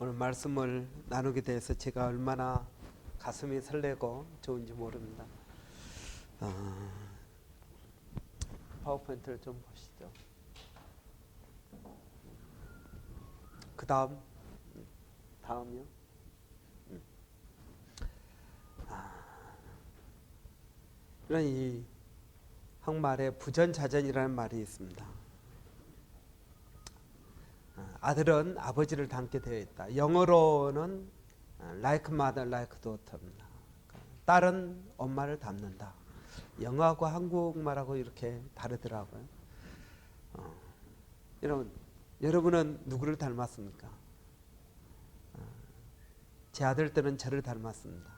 오늘 말씀을 나누게 돼서 제가 얼마나 가슴이 설레고 좋은지 모릅니다. 파워포인트를 좀 보시죠. 그 다음이요. 이런 이 한국말에 부전자전이라는 말이 있습니다. 아들은 아버지를 닮게 되어 있다. 영어로는 like mother, like daughter입니다. 딸은 엄마를 닮는다. 영어하고 한국말하고 이렇게 다르더라고요. 여러분은 누구를 닮았습니까? 제 아들들은 저를 닮았습니다.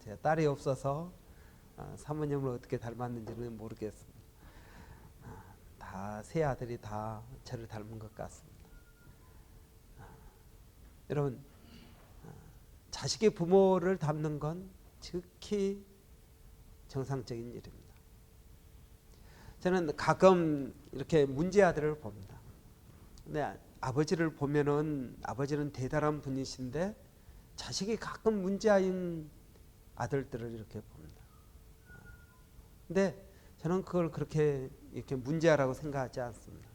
제 딸이 없어서 사모님을 어떻게 닮았는지는 모르겠습니다. 다 세 아들이 다 저를 닮은 것 같습니다. 여러분, 자식이 부모를 닮는 건 극히 정상적인 일입니다. 저는 가끔 이렇게 문제 아들을 봅니다. 근데 아버지를 보면은 아버지는 대단한 분이신데 자식이 가끔 문제아인 아들들을 이렇게 봅니다. 근데 저는 그걸 그렇게 이렇게 문제아라고 생각하지 않습니다.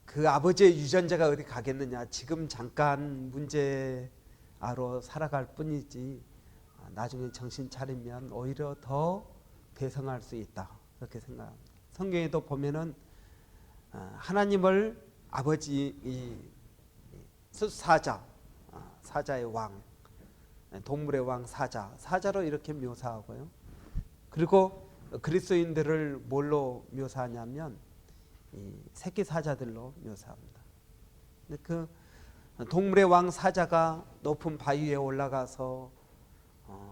그 아버지의 유전자가 어디 가겠느냐. 지금 잠깐 문제아로 살아갈 뿐이지 나중에 정신 차리면 오히려 더 대성할 수 있다. 그렇게 생각합니다. 성경에도 보면은 하나님을 아버지 사자의 왕, 동물의 왕 사자로 이렇게 묘사하고요. 그리고 그리스도인들을 뭘로 묘사하냐면 이 새끼 사자들로 묘사합니다. 근데 그 동물의 왕 사자가 높은 바위 위에 올라가서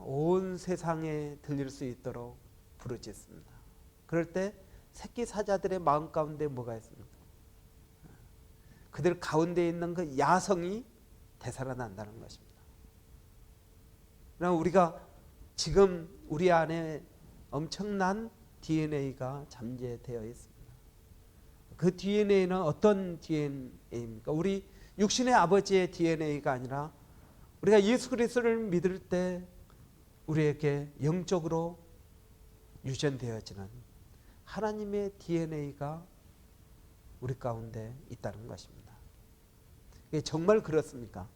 온 세상에 들릴 수 있도록 부르짖습니다. 그럴 때 새끼 사자들의 마음 가운데 뭐가 있습니까? 그들 가운데 있는 그 야성이 되살아난다는 것입니다. 그럼 우리가 지금 우리 안에 엄청난 DNA가 잠재되어 있습니다. 그 DNA는 어떤 DNA입니까? 우리 육신의 아버지의 DNA가 아니라 우리가 예수 그리스도를 믿을 때 우리에게 영적으로 유전되어지는 하나님의 DNA가 우리 가운데 있다는 것입니다. 이게 정말 그렇습니까?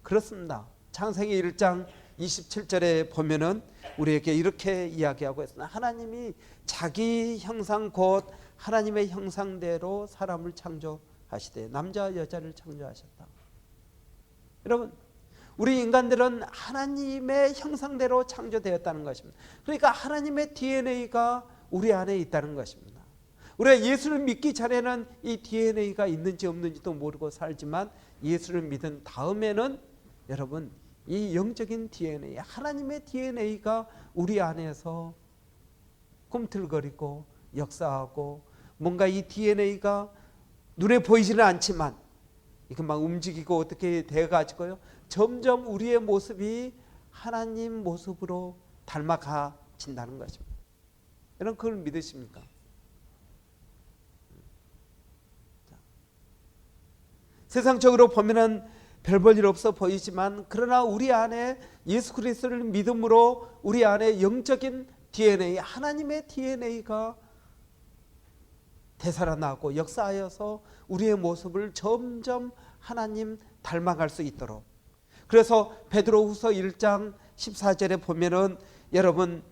그렇습니다. 창세기 1장 27절에 보면은 우리에게 이렇게 이야기하고 있습니다. 하나님이 자기 형상 곧 하나님의 형상대로 사람을 창조하시되 남자와 여자를 창조하셨다. 여러분, 우리 인간들은 하나님의 형상대로 창조되었다는 것입니다. 그러니까 하나님의 DNA가 우리 안에 있다는 것입니다. 우리가 예수를 믿기 전에는 이 DNA가 있는지 없는지도 모르고 살지만 예수를 믿은 다음에는 여러분 이 영적인 DNA, 하나님의 DNA가 우리 안에서 꿈틀거리고 역사하고 뭔가 이 DNA가 눈에 보이지는 않지만 이렇게 막 움직이고 어떻게 돼가지고요 점점 우리의 모습이 하나님 모습으로 닮아가진다는 것입니다. 여러분 그걸 믿으십니까? 세상적으로 보면은 별 볼 일 없어 보이지만 그러나 우리 안에 예수 그리스도를 믿음으로 우리 안에 영적인 DNA, 하나님의 DNA가 되살아나고 역사하여서 우리의 모습을 점점 하나님 닮아갈 수 있도록. 그래서 베드로후서 1장 14절에 보면은 여러분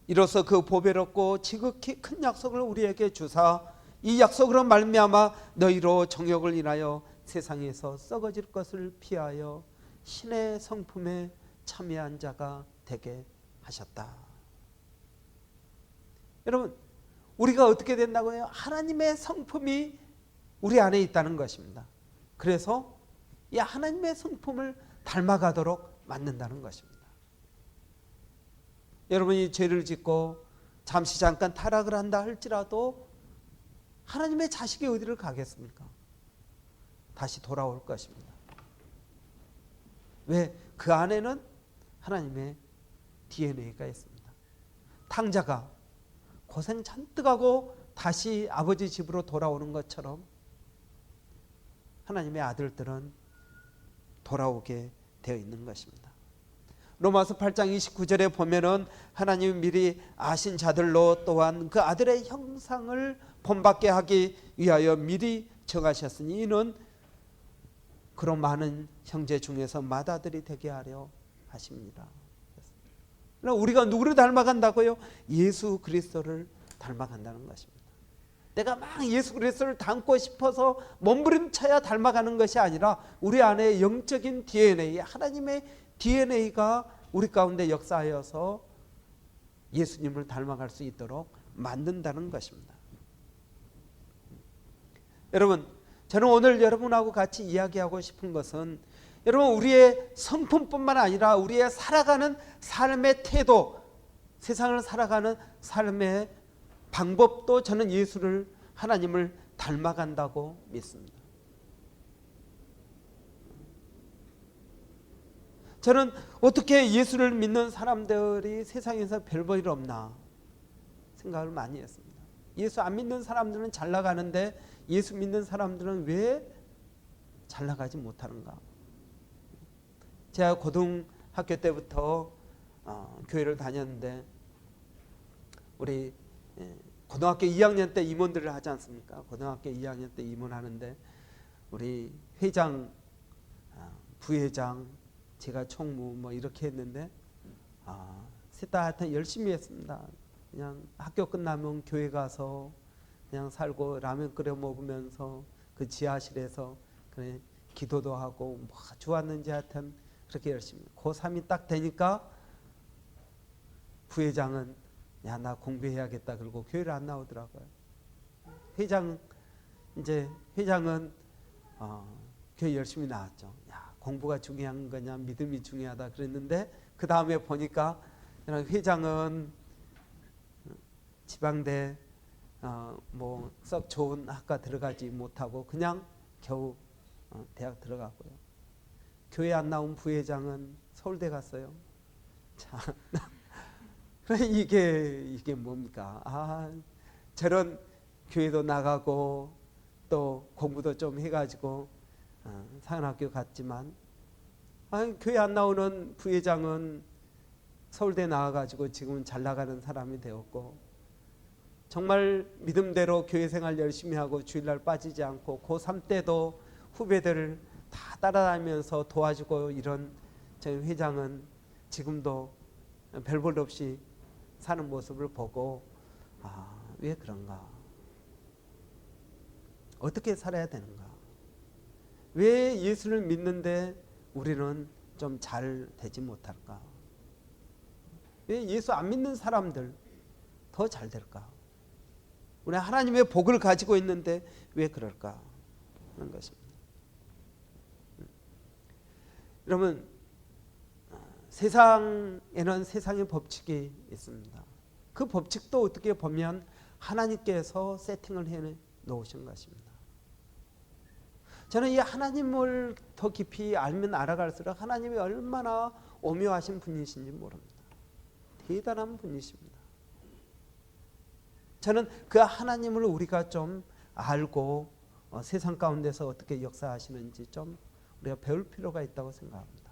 이로써 그 보배롭고 지극히 큰 약속을 우리에게 주사 이 약속으로 말미암아 너희로 정욕을 인하여 세상에서 썩어질 것을 피하여 신의 성품에 참여한 자가 되게 하셨다. 여러분 우리가 어떻게 된다고요? 하나님의 성품이 우리 안에 있다는 것입니다. 그래서 이 하나님의 성품을 닮아가도록 만든다는 것입니다. 여러분이 죄를 짓고 잠시 잠깐 타락을 한다 할지라도 하나님의 자식이 어디를 가겠습니까? 다시 돌아올 것입니다. 왜? 그 안에는 하나님의 DNA가 있습니다. 탕자가 고생 잔뜩 하고 다시 아버지 집으로 돌아오는 것처럼 하나님의 아들들은 돌아오게 되어 있는 것입니다. 로마서 8장 29절에 보면은 하나님이 미리 아신 자들로 또한 그 아들의 형상을 본받게 하기 위하여 미리 정하셨으니 이는 그런 많은 형제 중에서 맏아들이 되게 하려 하십니다. 우리가 누구를 닮아간다고요? 예수 그리스도를 닮아간다는 것입니다. 내가 막 예수 그리스도를 닮고 싶어서 몸부림쳐야 닮아가는 것이 아니라 우리 안에 영적인 DNA, 하나님의 DNA가 우리 가운데 역사하여서 예수님을 닮아갈 수 있도록 만든다는 것입니다. 여러분, 저는 오늘 여러분하고 같이 이야기하고 싶은 것은 여러분, 우리의 성품뿐만 아니라 우리의 살아가는 삶의 태도, 세상을 살아가는 삶의 방법도 저는 예수를, 하나님을 닮아간다고 믿습니다. 저는 어떻게 예수를 믿는 사람들이 세상에서 별 볼 일 없나 생각을 많이 했습니다. 예수 안 믿는 사람들은 잘 나가는데 예수 믿는 사람들은 왜 잘 나가지 못하는가? 제가 고등학교 때부터 교회를 다녔는데 우리 고등학교 2학년 때 임원들을 하지 않습니까? 고등학교 2학년 때 임원하는데 우리 회장, 부회장, 제가 총무 뭐 이렇게 했는데 셋 다 하여튼 열심히 했습니다. 그냥 학교 끝나면 교회 가서 그냥 살고 라면 끓여 먹으면서 그 지하실에서 그래 기도도 하고 뭐 좋았는지 하여튼 그렇게 열심히. 고3이 딱 되니까 부회장은 야, 나 공부해야겠다 그러고 교회를 안 나오더라고요. 회장은 교회 열심히 나왔죠. 야, 공부가 중요한 거냐 믿음이 중요하다 그랬는데 그 다음에 보니까 회장은 지방대 뭐 썩 좋은 학과 들어가지 못하고 그냥 겨우 대학 들어가고요. 교회 안 나온 부회장은 서울대 갔어요. 자, 이게 뭡니까? 저런 교회도 나가고 또 공부도 좀 해가지고 사관학교 갔지만 교회 안 나오는 부회장은 서울대 나와가지고 지금은 잘 나가는 사람이 되었고 정말 믿음대로 교회 생활 열심히 하고 주일날 빠지지 않고 고3 때도 후배들을 다 따라다니면서 도와주고 이런 저희 회장은 지금도 별 볼 없이 사는 모습을 보고 왜 그런가? 어떻게 살아야 되는가? 왜 예수를 믿는데 우리는 좀 잘 되지 못할까? 왜 예수 안 믿는 사람들 더 잘 될까? 우리 하나님의 복을 가지고 있는데 왜 그럴까? 하는 것입니다. 여러분, 세상에는 세상의 법칙이 있습니다. 그 법칙도 어떻게 보면 하나님께서 세팅을 해 놓으신 것입니다. 저는 이 하나님을 더 깊이 알면 알아갈수록 하나님이 얼마나 오묘하신 분이신지 모릅니다. 대단한 분이십니다. 저는 그 하나님을 우리가 좀 알고 세상 가운데서 어떻게 역사하시는지 좀 우리가 배울 필요가 있다고 생각합니다.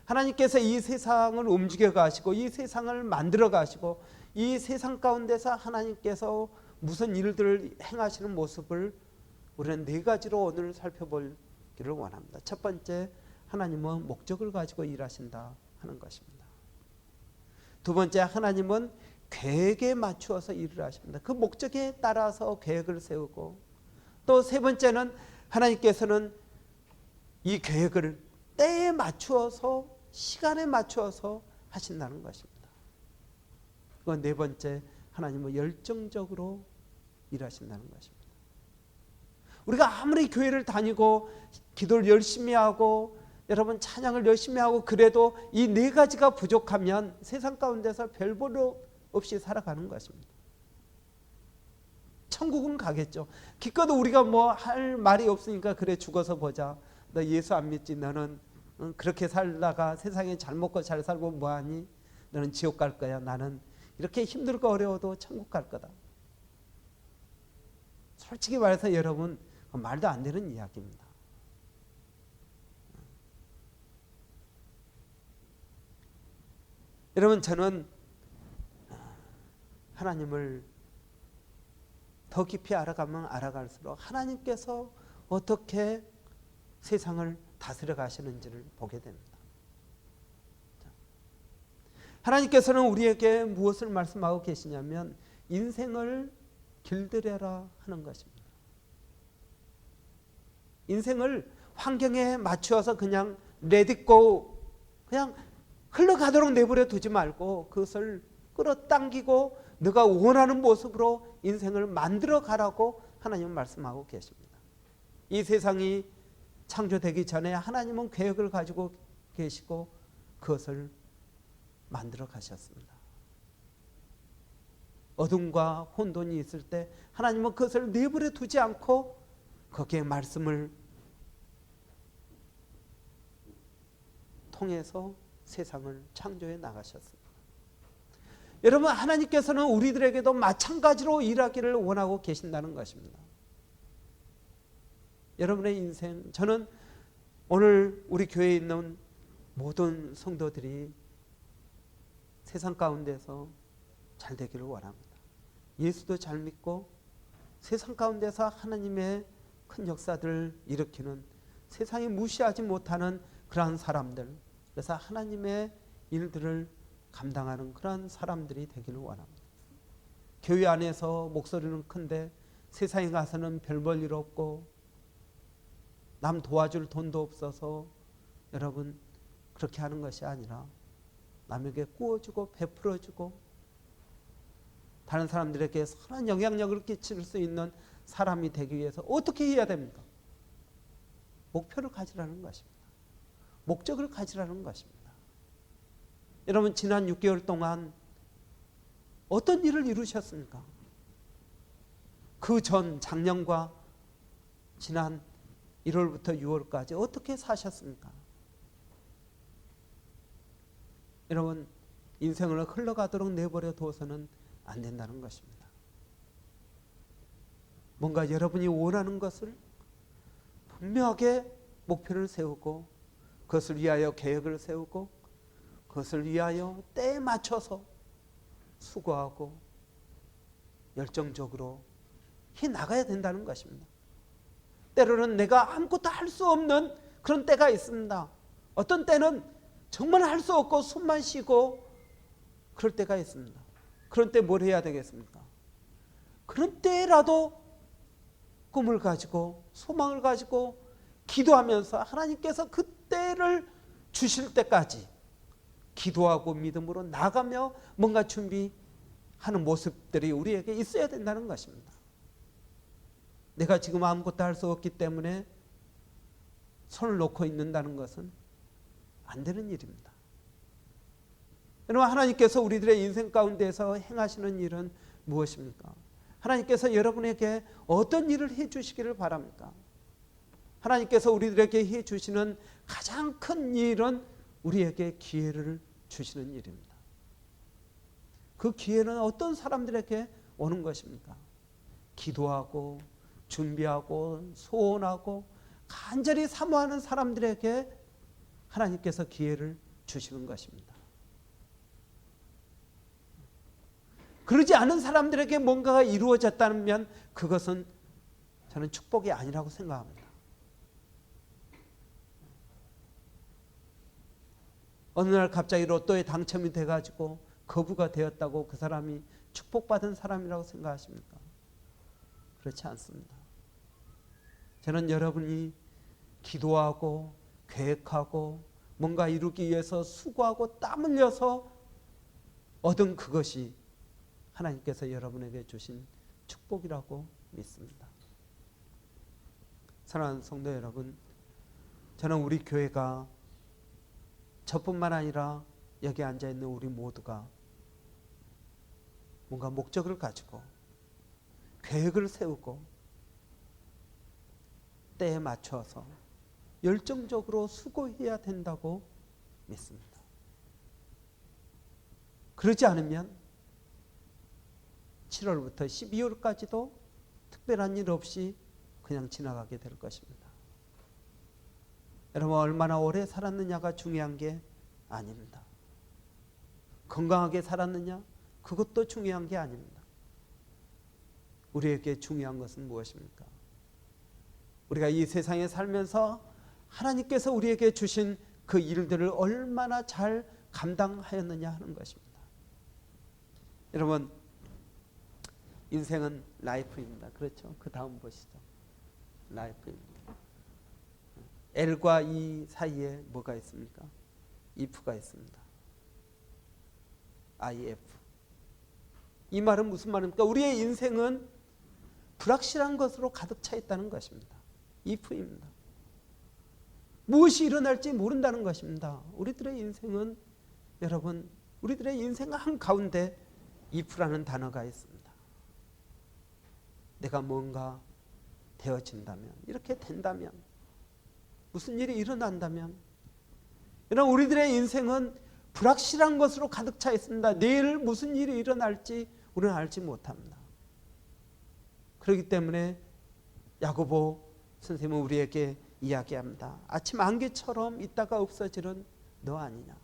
하나님께서 이 세상을 움직여 가시고 이 세상을 만들어 가시고 이 세상 가운데서 하나님께서 무슨 일들을 행하시는 모습을 우리는 네 가지로 오늘 살펴보기를 원합니다. 첫 번째, 하나님은 목적을 가지고 일하신다 하는 것입니다. 두 번째, 하나님은 계획에 맞추어서 일을 하십니다. 그 목적에 따라서 계획을 세우고 또 세 번째는 하나님께서는 이 계획을 때에 맞추어서 시간에 맞추어서 하신다는 것입니다. 그건 네 번째, 하나님은 열정적으로 일하신다는 것입니다. 우리가 아무리 교회를 다니고 기도를 열심히 하고 여러분 찬양을 열심히 하고 그래도 이 네 가지가 부족하면 세상 가운데서 별 볼 없이 살아가는 것입니다. 천국은 가겠죠. 기껏 우리가 뭐 할 말이 없으니까 그래 죽어서 보자. 너 예수 안 믿지? 너는 그렇게 살다가 세상에 잘 먹고 잘 살고 뭐하니? 너는 지옥 갈 거야. 나는 이렇게 힘들고 어려워도 천국 갈 거다. 솔직히 말해서 여러분 말도 안 되는 이야기입니다. 여러분, 저는 하나님을 더 깊이 알아가면 알아갈수록 하나님께서 어떻게 세상을 다스려 가시는지를 보게 됩니다. 하나님께서는 우리에게 무엇을 말씀하고 계시냐면 인생을 길들여라 하는 것입니다. 인생을 환경에 맞추어서 그냥 레디고 그냥 흘러가도록 내버려 두지 말고 그것을 끌어당기고 네가 원하는 모습으로 인생을 만들어 가라고 하나님은 말씀하고 계십니다. 이 세상이 창조되기 전에 하나님은 계획을 가지고 계시고 그것을 만들어 가셨습니다. 어둠과 혼돈이 있을 때 하나님은 그것을 내버려 두지 않고 거기에 말씀을 통해서 세상을 창조해 나가셨습니다. 여러분, 하나님께서는 우리들에게도 마찬가지로 일하기를 원하고 계신다는 것입니다. 여러분의 인생, 저는 오늘 우리 교회에 있는 모든 성도들이 세상 가운데서 잘 되기를 원합니다. 예수도 잘 믿고 세상 가운데서 하나님의 큰 역사들을 일으키는 세상이 무시하지 못하는 그러한 사람들, 그래서 하나님의 일들을 감당하는 그런 사람들이 되기를 원합니다. 교회 안에서 목소리는 큰데 세상에 가서는 별 볼 일 없고 남 도와줄 돈도 없어서 여러분 그렇게 하는 것이 아니라 남에게 구워주고 베풀어주고 다른 사람들에게 선한 영향력을 끼칠 수 있는 사람이 되기 위해서 어떻게 해야 됩니까? 목표를 가지라는 것입니다. 목적을 가지라는 것입니다. 여러분, 지난 6개월 동안 어떤 일을 이루셨습니까? 그 전 작년과 지난 1월부터 6월까지 어떻게 사셨습니까? 여러분, 인생을 흘러가도록 내버려 두어서는 안 된다는 것입니다. 뭔가 여러분이 원하는 것을 분명하게 목표를 세우고 그것을 위하여 계획을 세우고 그것을 위하여 때에 맞춰서 수고하고 열정적으로 해 나가야 된다는 것입니다. 때로는 내가 아무것도 할 수 없는 그런 때가 있습니다. 어떤 때는 정말 할 수 없고 숨만 쉬고 그럴 때가 있습니다. 그런 때 뭘 해야 되겠습니까? 그런 때라도 꿈을 가지고 소망을 가지고 기도하면서 하나님께서 그 때를 주실 때까지 기도하고 믿음으로 나가며 뭔가 준비하는 모습들이 우리에게 있어야 된다는 것입니다. 내가 지금 아무것도 할 수 없기 때문에 손을 놓고 있는다는 것은 안 되는 일입니다. 여러분, 하나님께서 우리들의 인생 가운데서 행하시는 일은 무엇입니까? 하나님께서 여러분에게 어떤 일을 해 주시기를 바랍니까? 하나님께서 우리들에게 해 주시는 가장 큰 일은 우리에게 기회를 주시는 일입니다. 그 기회는 어떤 사람들에게 오는 것입니까? 기도하고 준비하고 소원하고 간절히 사모하는 사람들에게 하나님께서 기회를 주시는 것입니다. 그러지 않은 사람들에게 뭔가가 이루어졌다면 그것은 저는 축복이 아니라고 생각합니다. 어느 날 갑자기 로또에 당첨이 돼가지고 거부가 되었다고 그 사람이 축복받은 사람이라고 생각하십니까? 그렇지 않습니다. 저는 여러분이 기도하고 계획하고 뭔가 이루기 위해서 수고하고 땀 흘려서 얻은 그것이 하나님께서 여러분에게 주신 축복이라고 믿습니다. 사랑하는 성도 여러분, 저는 우리 교회가 저뿐만 아니라 여기 앉아있는 우리 모두가 뭔가 목적을 가지고 계획을 세우고 때에 맞춰서 열정적으로 수고해야 된다고 믿습니다. 그러지 않으면 7월부터 12월까지도 특별한 일 없이 그냥 지나가게 될 것입니다. 여러분, 얼마나 오래 살았느냐가 중요한 게 아닙니다. 건강하게 살았느냐? 그것도 중요한 게 아닙니다. 우리에게 중요한 것은 무엇입니까? 우리가 이 세상에 살면서 하나님께서 우리에게 주신 그 일들을 얼마나 잘 감당하였느냐 하는 것입니다. 여러분, 인생은 라이프입니다. 그렇죠? 그 다음 보시죠. 라이프입니다. L과 E 사이에 뭐가 있습니까? if가 있습니다. if. 이 말은 무슨 말입니까? 우리의 인생은 불확실한 것으로 가득 차 있다는 것입니다. if입니다. 무엇이 일어날지 모른다는 것입니다. 우리들의 인생은, 여러분, 우리들의 인생 한가운데 if라는 단어가 있습니다. 내가 뭔가 되어진다면, 이렇게 된다면, 무슨 일이 일어난다면, 이런 우리들의 인생은 불확실한 것으로 가득 차 있습니다. 내일 무슨 일이 일어날지 우리는 알지 못합니다. 그렇기 때문에 야고보 선생님은 우리에게 이야기합니다. 아침 안개처럼 있다가 없어지는 너 아니냐.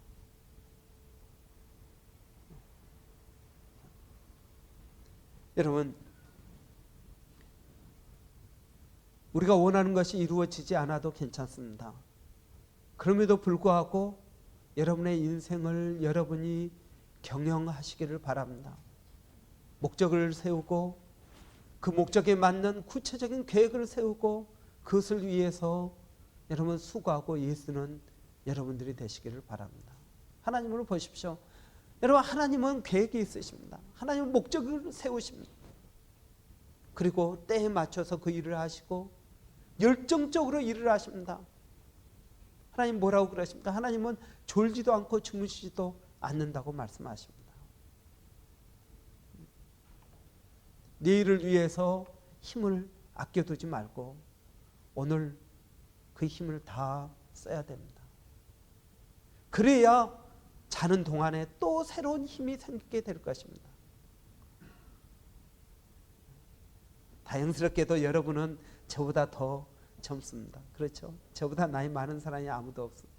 여러분, 우리가 원하는 것이 이루어지지 않아도 괜찮습니다. 그럼에도 불구하고 여러분의 인생을 여러분이 경영하시기를 바랍니다. 목적을 세우고 그 목적에 맞는 구체적인 계획을 세우고 그것을 위해서 여러분 수고하고 애쓰는 여러분들이 되시기를 바랍니다. 하나님을 보십시오. 여러분, 하나님은 계획이 있으십니다. 하나님은 목적을 세우십니다. 그리고 때에 맞춰서 그 일을 하시고 열정적으로 일을 하십니다. 하나님 뭐라고 그러십니까? 하나님은 졸지도 않고 주무시지도 않는다고 말씀하십니다. 내일을 위해서 힘을 아껴두지 말고 오늘 그 힘을 다 써야 됩니다. 그래야 자는 동안에 또 새로운 힘이 생기게 될 것입니다. 다행스럽게도 여러분은 저보다 더 젊습니다. 그렇죠? 저보다 나이 많은 사람이 아무도 없습니다.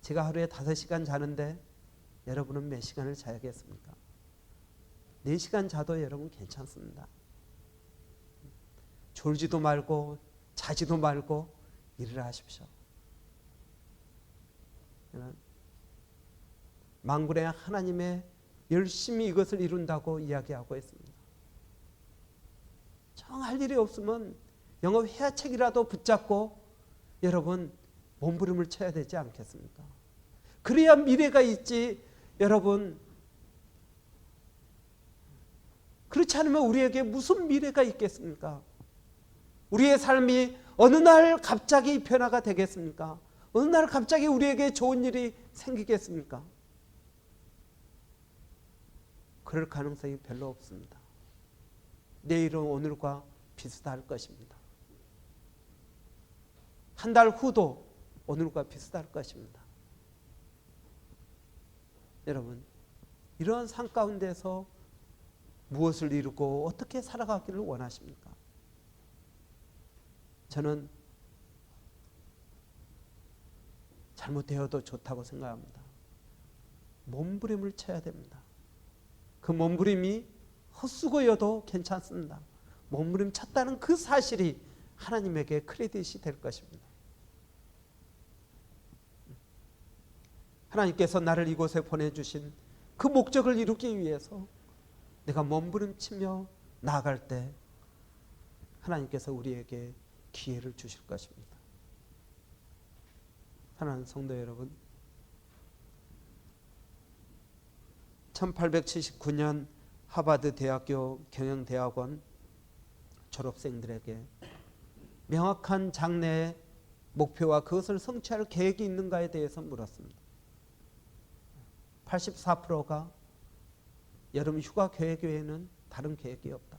제가 하루에 5시간 자는데 여러분은 몇 시간을 자야겠습니까? 4시간 자도 여러분 괜찮습니다. 졸지도 말고 자지도 말고 일을 하십시오. 만군의 하나님의 열심히 이것을 이룬다고 이야기하고 있습니다. 정할 일이 없으면 영업 회화책이라도 붙잡고 여러분 몸부림을 쳐야 되지 않겠습니까? 그래야 미래가 있지. 여러분, 그렇지 않으면 우리에게 무슨 미래가 있겠습니까? 우리의 삶이 어느 날 갑자기 변화가 되겠습니까? 어느 날 갑자기 우리에게 좋은 일이 생기겠습니까? 그럴 가능성이 별로 없습니다. 내일은 오늘과 비슷할 것입니다. 한 달 후도 오늘과 비슷할 것입니다. 여러분, 이러한 삶 가운데서 무엇을 이루고 어떻게 살아가기를 원하십니까? 저는 잘못되어도 좋다고 생각합니다. 몸부림을 쳐야 됩니다. 그 몸부림이 헛수고여도 괜찮습니다. 몸부림 쳤다는 그 사실이 하나님에게 크레딧이 될 것입니다. 하나님께서 나를 이곳에 보내주신 그 목적을 이루기 위해서 내가 몸부림치며 나아갈 때 하나님께서 우리에게 기회를 주실 것입니다. 사랑하는 성도 여러분, 1879년 하버드 대학교 경영대학원 졸업생들에게 명확한 장래의 목표와 그것을 성취할 계획이 있는가에 대해서 물었습니다. 84%가 여름 휴가 계획 외에는 다른 계획이 없다.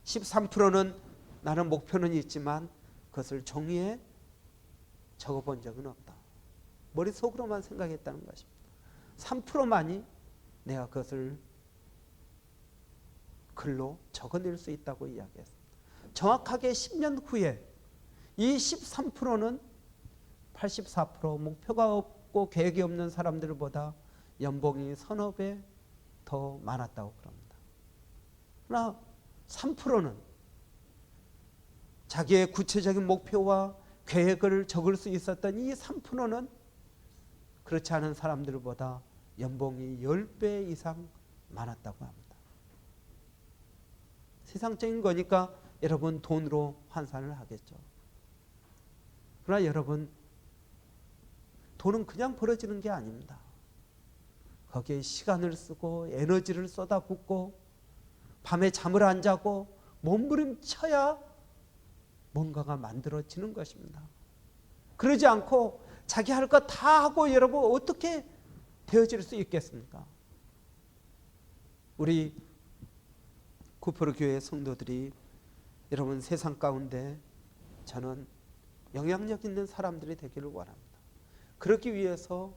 13%는 나는 목표는 있지만 그것을 종이에 적어본 적은 없다. 머릿속으로만 생각했다는 것입니다. 3%만이 내가 그것을 글로 적어낼 수 있다고 이야기했습니다. 정확하게 10년 후에 이 13%는 84% 목표가 없고 계획이 없는 사람들보다 연봉이 서너 배 더 많았다고 그럽니다. 그러나 3%는 자기의 구체적인 목표와 계획을 적을 수 있었던 이 3%는 그렇지 않은 사람들보다 연봉이 10배 이상 많았다고 합니다. 세상적인 거니까 여러분 돈으로 환산을 하겠죠. 그러나 여러분, 돈은 그냥 벌어지는 게 아닙니다. 거기에 시간을 쓰고 에너지를 쏟아붓고 밤에 잠을 안 자고 몸부림쳐야 뭔가가 만들어지는 것입니다. 그러지 않고 자기 할 것 다 하고 여러분 어떻게 되어질 수 있겠습니까? 우리 구포로 교회 성도들이 여러분 세상 가운데 저는 영향력 있는 사람들이 되기를 원합니다. 그러기 위해서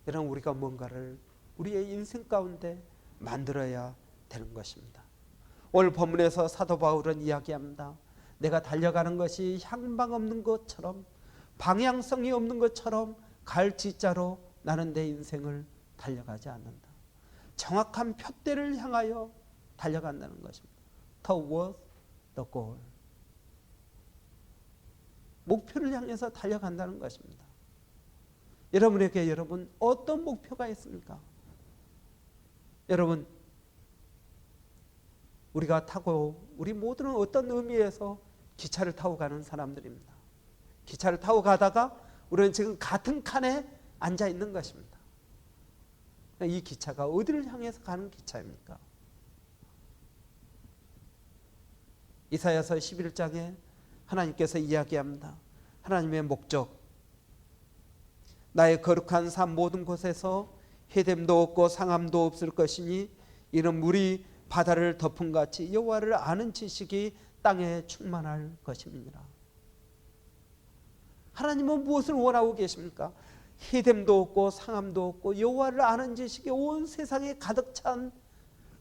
여러분 우리가 뭔가를 우리의 인생 가운데 만들어야 되는 것입니다. 오늘 본문에서 사도 바울은 이야기합니다. 내가 달려가는 것이 향방 없는 것처럼 방향성이 없는 것처럼 갈지자로 나는 내 인생을 달려가지 않는다. 정확한 표대를 향하여 달려간다는 것입니다. Towards the goal. 목표를 향해서 달려간다는 것입니다. 여러분에게 여러분 어떤 목표가 있습니까? 여러분 우리가 타고 우리 모두는 어떤 의미에서 기차를 타고 가는 사람들입니다. 기차를 타고 가다가 우리는 지금 같은 칸에 앉아 있는 것입니다. 이 기차가 어디를 향해서 가는 기차입니까? 이사야서 11장에 하나님께서 이야기합니다. 하나님의 목적, 나의 거룩한 산 모든 곳에서 해됨도 없고 상함도 없을 것이니 이는 물이 바다를 덮은 같이 여호와를 아는 지식이 땅에 충만할 것임이니라. 하나님은 무엇을 원하고 계십니까? 해됨도 없고 상함도 없고 여호와를 아는 지식이 온 세상에 가득 찬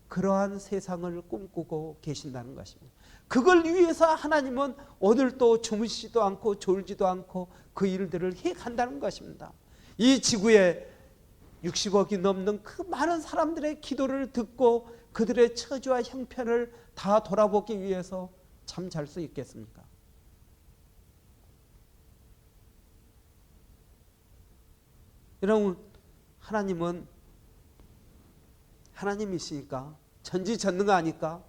그러한 세상을 꿈꾸고 계신다는 것입니다. 그걸 위해서 하나님은 오늘도 주무시지도 않고 졸지도 않고 그 일들을 해간다는 것입니다. 이 지구에 60억이 넘는 그 많은 사람들의 기도를 듣고 그들의 처지와 형편을 다 돌아보기 위해서 잠 잘 수 있겠습니까? 여러분, 하나님은 하나님이시니까 전지전능하니까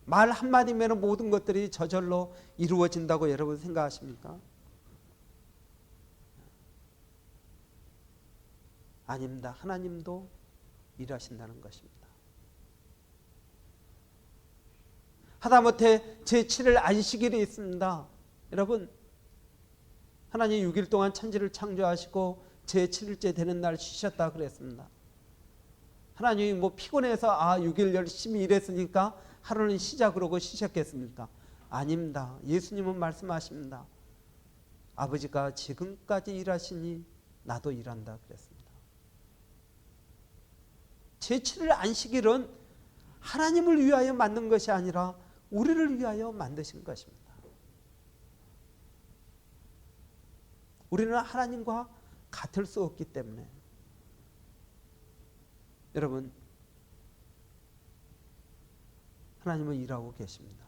말 한마디면 모든 것들이 저절로 이루어진다고 여러분 생각하십니까? 아닙니다. 하나님도 일하신다는 것입니다. 하다못해 제7일 안식일이 있습니다. 여러분, 하나님 6일 동안 천지를 창조하시고 제7일째 되는 날 쉬셨다 그랬습니다. 하나님이 피곤해서 6일 열심히 일했으니까 하루는 쉬자 그러고 쉬셨겠습니까? 아닙니다. 예수님은 말씀하십니다. 아버지가 지금까지 일하시니 나도 일한다 그랬습니다. 제7일 안식일은 하나님을 위하여 만든 것이 아니라 우리를 위하여 만드신 것입니다. 우리는 하나님과 같을 수 없기 때문에 여러분, 하나님은 일하고 계십니다.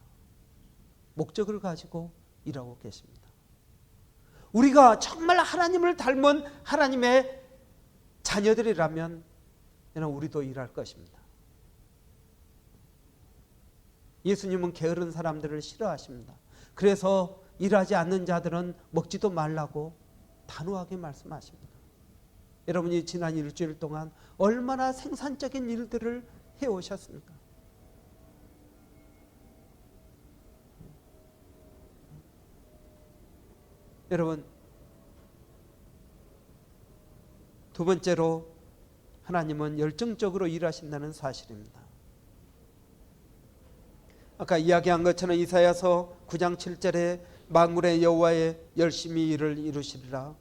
목적을 가지고 일하고 계십니다. 우리가 정말 하나님을 닮은 하나님의 자녀들이라면 우리도 일할 것입니다. 예수님은 게으른 사람들을 싫어하십니다. 그래서 일하지 않는 자들은 먹지도 말라고 단호하게 말씀하십니다. 여러분이 지난 일주일 동안 얼마나 생산적인 일들을 해오셨습니까? 여러분, 두 번째로 하나님은 열정적으로 일하신다는 사실입니다. 아까 이야기한 것처럼 이사야서 9장 7절에 만군의 여호와의 열심히 일을 이루시리라.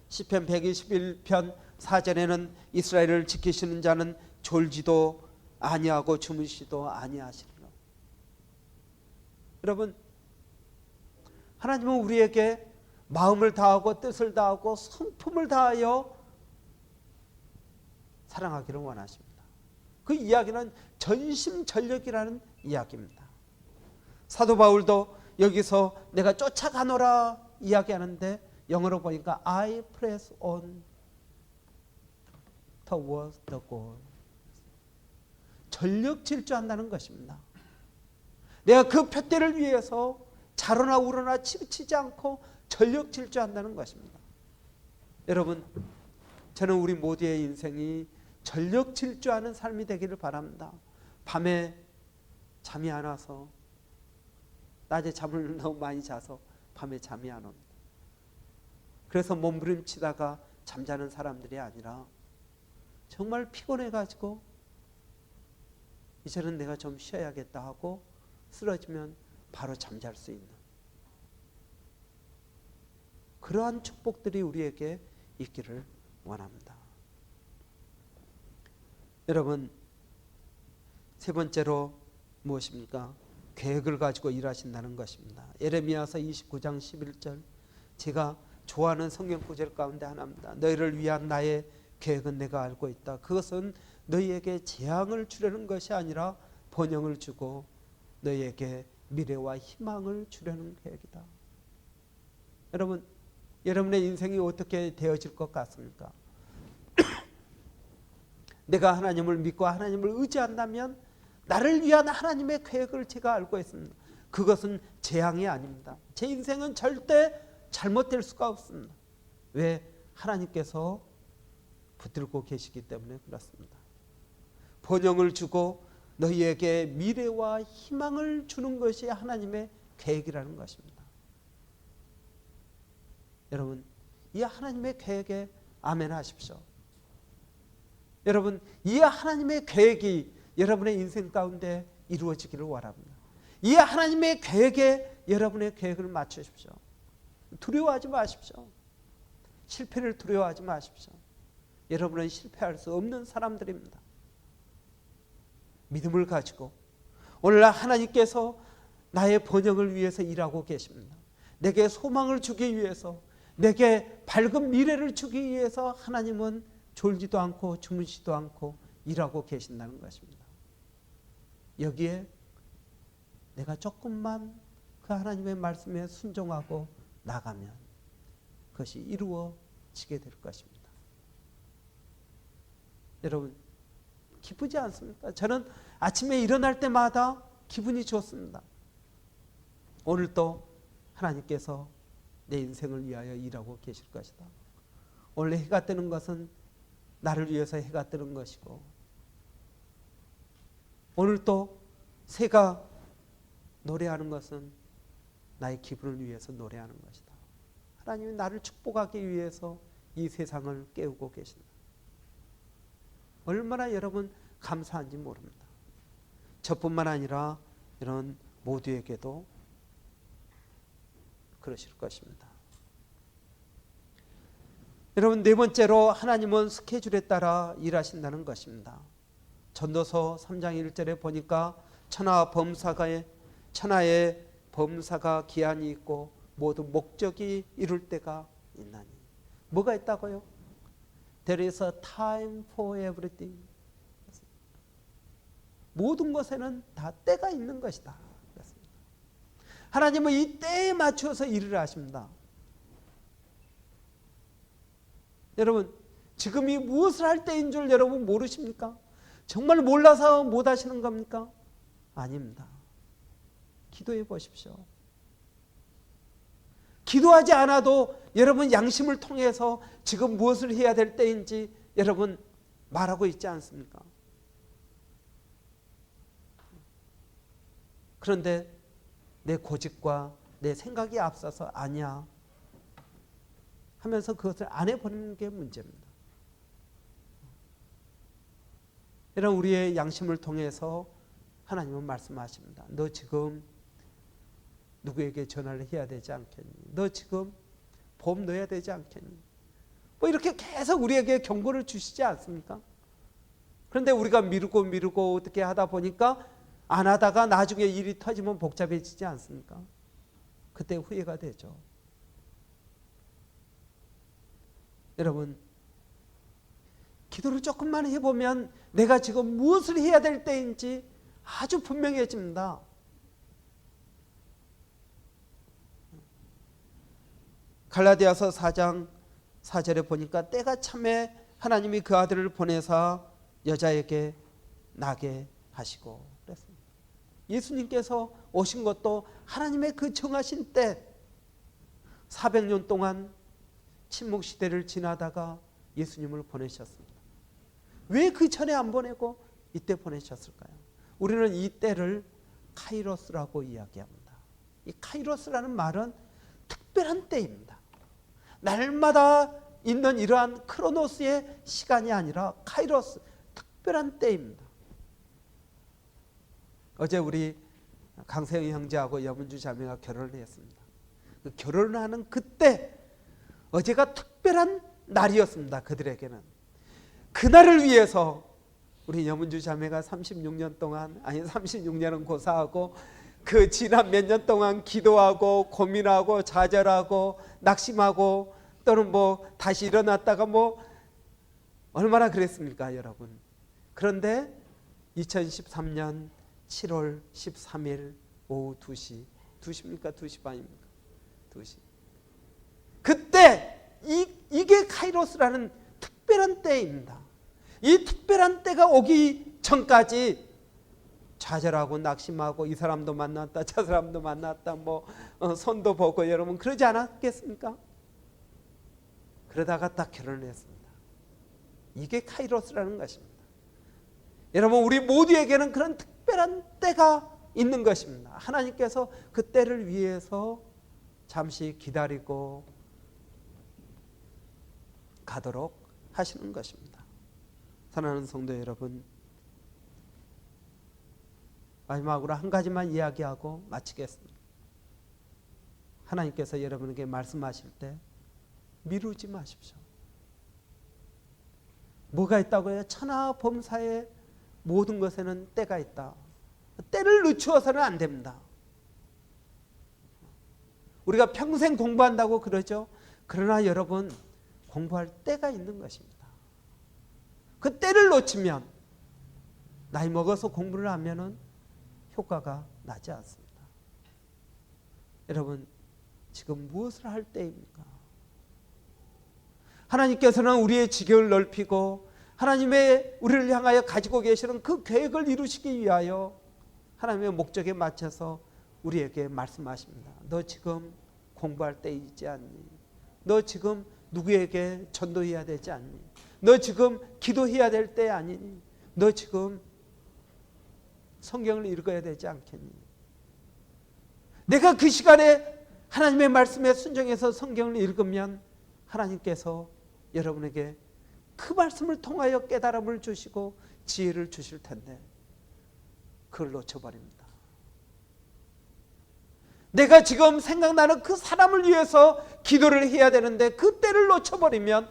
시편 121편 4절에는 이스라엘을 지키시는 자는 졸지도 아니하고 주무시도 아니하시리라. 여러분, 하나님은 우리에게 마음을 다하고 뜻을 다하고 성품을 다하여 사랑하기를 원하십니다. 그 이야기는 전심전력이라는 이야기입니다. 사도 바울도 여기서 내가 쫓아가노라 이야기하는데 영어로 보니까 I press on towards the goal. 전력 질주한다는 것입니다. 내가 그 표대를 위해서 자로나 우러나 치우치지 않고 전력 질주한다는 것입니다. 여러분, 저는 우리 모두의 인생이 전력 질주하는 삶이 되기를 바랍니다. 밤에 잠이 안 와서, 낮에 잠을 너무 많이 자서 밤에 잠이 안 옵니다. 그래서 몸부림치다가 잠자는 사람들이 아니라 정말 피곤해가지고 이제는 내가 좀 쉬어야겠다 하고 쓰러지면 바로 잠잘 수 있는 그러한 축복들이 우리에게 있기를 원합니다. 여러분, 세 번째로 무엇입니까? 계획을 가지고 일하신다는 것입니다. 예레미야서 29장 11절, 제가 좋아하는 성경 구절 가운데 하나입니다. 너희를 위한 나의 계획은 내가 알고 있다. 그것은 너희에게 재앙을 주려는 것이 아니라 번영을 주고 너희에게 미래와 희망을 주려는 계획이다. 여러분, 여러분의 인생이 어떻게 되어질 것 같습니까? 내가 하나님을 믿고 하나님을 의지한다면 나를 위한 하나님의 계획을 제가 알고 있습니다. 그것은 재앙이 아닙니다. 제 인생은 절대 잘못될 수가 없습니다. 왜? 하나님께서 붙들고 계시기 때문에 그렇습니다. 번영을 주고 너희에게 미래와 희망을 주는 것이 하나님의 계획이라는 것입니다. 여러분, 이 하나님의 계획에 아멘 하십시오. 여러분, 이 하나님의 계획이 여러분의 인생 가운데 이루어지기를 원합니다. 이 하나님의 계획에 여러분의 계획을 맞추십시오. 두려워하지 마십시오. 실패를 두려워하지 마십시오. 여러분은 실패할 수 없는 사람들입니다. 믿음을 가지고 오늘 하나님께서 나의 번영을 위해서 일하고 계십니다. 내게 소망을 주기 위해서, 내게 밝은 미래를 주기 위해서 하나님은 졸지도 않고 주무시지도 않고 일하고 계신다는 것입니다. 여기에 내가 조금만 그 하나님의 말씀에 순종하고 나가면 그것이 이루어지게 될 것입니다. 여러분, 기쁘지 않습니까? 저는 아침에 일어날 때마다 기분이 좋습니다. 오늘도 하나님께서 내 인생을 위하여 일하고 계실 것이다. 원래 해가 뜨는 것은 나를 위해서 해가 뜨는 것이고, 오늘 또 새가 노래하는 것은 나의 기분을 위해서 노래하는 것이다. 하나님이 나를 축복하기 위해서 이 세상을 깨우고 계신다. 얼마나 여러분 감사한지 모릅니다. 저뿐만 아니라 이런 모두에게도 그러실 것입니다. 여러분, 네 번째로 하나님은 스케줄에 따라 일하신다는 것입니다. 전도서 3장 1절에 보니까 천하의 범사가 기한이 있고 모두 목적이 이룰 때가 있나니. 뭐가 있다고요? There is a time for everything. 모든 것에는 다 때가 있는 것이다. 하나님은 이 때에 맞춰서 일을 하십니다. 여러분, 지금이 무엇을 할 때인 줄 여러분 모르십니까? 정말 몰라서 못 하시는 겁니까? 아닙니다. 기도해 보십시오. 기도하지 않아도 여러분 양심을 통해서 지금 무엇을 해야 될 때인지 여러분 말하고 있지 않습니까? 그런데 내 고집과 내 생각이 앞서서 아니야 하면서 그것을 안 해버리는 게 문제입니다. 이런 우리의 양심을 통해서 하나님은 말씀하십니다. 너 지금 누구에게 전화를 해야 되지 않겠니? 너 지금 보험 넣어야 되지 않겠니? 뭐 이렇게 계속 우리에게 경고를 주시지 않습니까? 그런데 우리가 미루고 어떻게 하다 보니까 안 하다가 나중에 일이 터지면 복잡해지지 않습니까? 그때 후회가 되죠. 여러분, 기도를 조금만 해보면 내가 지금 무엇을 해야 될 때인지 아주 분명해집니다. 갈라디아서 4장 4절에 보니까 때가 참에 하나님이 그 아들을 보내사 여자에게 나게 하시고 그랬습니다. 예수님께서 오신 것도 하나님의 그 정하신 때 400년 동안 침묵 시대를 지나다가 예수님을 보내셨습니다. 왜 그 전에 안 보내고 이때 보내셨을까요? 우리는 이 때를 카이로스라고 이야기합니다. 이 카이로스라는 말은 특별한 때입니다. 날마다 있는 이러한 크로노스의 시간이 아니라 카이로스, 특별한 때입니다. 어제 우리 강세영 형제하고 여문주 자매가 결혼을 했습니다. 그 결혼을 하는 그때 어제가 특별한 날이었습니다. 그들에게는. 그날을 위해서 우리 여문주 자매가 36년은 고사하고 그 지난 몇 년 동안 기도하고 고민하고 좌절하고 낙심하고 또는 다시 일어났다가 얼마나 그랬습니까, 여러분? 그런데 2013년 7월 13일 오후 2시, 2시입니까? 2시 반입니까? 2시. 그때 이게 카이로스라는 특별한 때입니다. 이 특별한 때가 오기 전까지 좌절하고 낙심하고 이 사람도 만났다 저 사람도 만났다 손도 보고 여러분 그러지 않았겠습니까? 그러다가 딱 결혼을 했습니다. 이게 카이로스라는 것입니다. 여러분 우리 모두에게는 그런 특별한 때가 있는 것입니다. 하나님께서 그 때를 위해서 잠시 기다리고 가도록 하시는 것입니다. 사랑하는 성도 여러분, 마지막으로 한 가지만 이야기하고 마치겠습니다. 하나님께서 여러분에게 말씀하실 때 미루지 마십시오. 뭐가 있다고요? 천하 범사의 모든 것에는 때가 있다. 때를 늦추어서는 안 됩니다. 우리가 평생 공부한다고 그러죠. 그러나 여러분 공부할 때가 있는 것입니다. 그 때를 놓치면 나이 먹어서 공부를 하면은 효과가 나지 않습니다. 여러분 지금 무엇을 할 때입니까? 하나님께서는 우리의 지경을 넓히고 하나님의 우리를 향하여 가지고 계시는 그 계획을 이루시기 위하여 하나님의 목적에 맞춰서 우리에게 말씀하십니다. 너 지금 공부할 때 있지 않니? 너 지금 누구에게 전도해야 되지 않니? 너 지금 기도해야 될 때 아니니? 너 지금 성경을 읽어야 되지 않겠니? 내가 그 시간에 하나님의 말씀에 순종해서 성경을 읽으면 하나님께서 여러분에게 그 말씀을 통하여 깨달음을 주시고 지혜를 주실 텐데 그걸 놓쳐버립니다. 내가 지금 생각나는 그 사람을 위해서 기도를 해야 되는데 그 때를 놓쳐버리면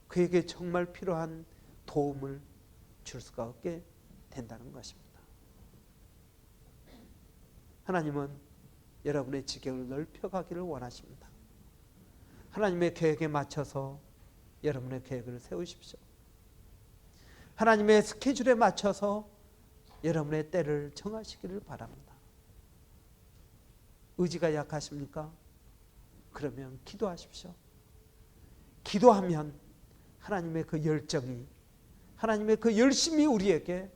그에게 정말 필요한 도움을 줄 수가 없게 된다는 것입니다. 하나님은 여러분의 지경을 넓혀가기를 원하십니다. 하나님의 계획에 맞춰서 여러분의 계획을 세우십시오. 하나님의 스케줄에 맞춰서 여러분의 때를 정하시기를 바랍니다. 의지가 약하십니까? 그러면 기도하십시오. 기도하면 하나님의 그 열정이, 하나님의 그 열심이 우리에게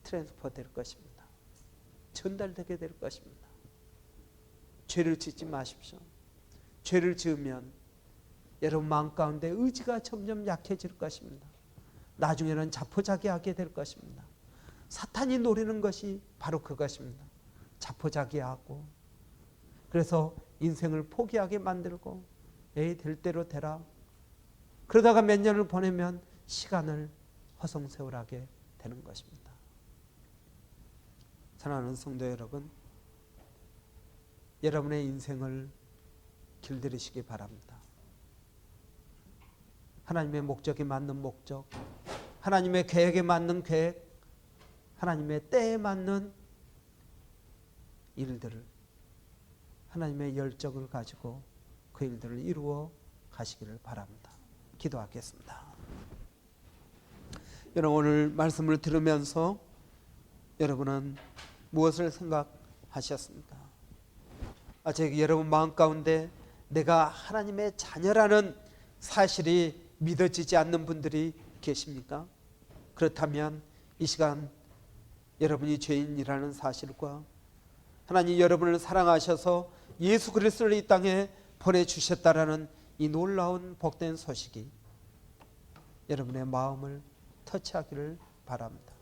트랜스퍼 될 것입니다. 전달되게 될 것입니다. 죄를 짓지 마십시오. 죄를 지으면 여러분 마음 가운데 의지가 점점 약해질 것입니다. 나중에는 자포자기하게 될 것입니다. 사탄이 노리는 것이 바로 그것입니다. 자포자기하고 그래서 인생을 포기하게 만들고 에이 될 대로 되라. 그러다가 몇 년을 보내면 시간을 허송세월하게 되는 것입니다. 사랑하는 성도 여러분, 여러분의 인생을 길들이시기 바랍니다. 하나님의 목적에 맞는 목적, 하나님의 계획에 맞는 계획, 하나님의 때에 맞는 일들을, 하나님의 열정을 가지고 그 일들을 이루어 가시기를 바랍니다. 기도하겠습니다. 여러분, 오늘 말씀을 들으면서 여러분은 무엇을 생각하셨습니까? 아직 여러분 마음 가운데 내가 하나님의 자녀라는 사실이 믿어지지 않는 분들이 계십니까? 그렇다면 이 시간 여러분이 죄인이라는 사실과 하나님 여러분을 사랑하셔서 예수 그리스도를 이 땅에 보내주셨다라는 이 놀라운 복된 소식이 여러분의 마음을 터치하기를 바랍니다.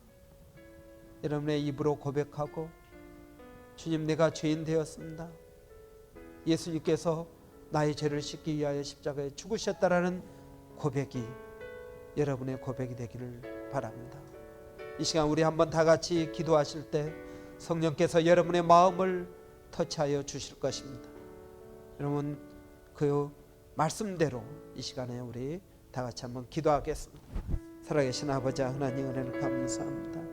여러분의 입으로 고백하고 주님, 내가 죄인 되었습니다. 예수님께서 나의 죄를 씻기 위하여 십자가에 죽으셨다라는 고백이 여러분의 고백이 되기를 바랍니다. 이 시간 우리 한번 다 같이 기도하실 때 성령께서 여러분의 마음을 터치하여 주실 것입니다. 여러분, 그 말씀대로 이 시간에 우리 다 같이 한번 기도하겠습니다. 살아계신 아버지 하나님, 은혜를 감사합니다.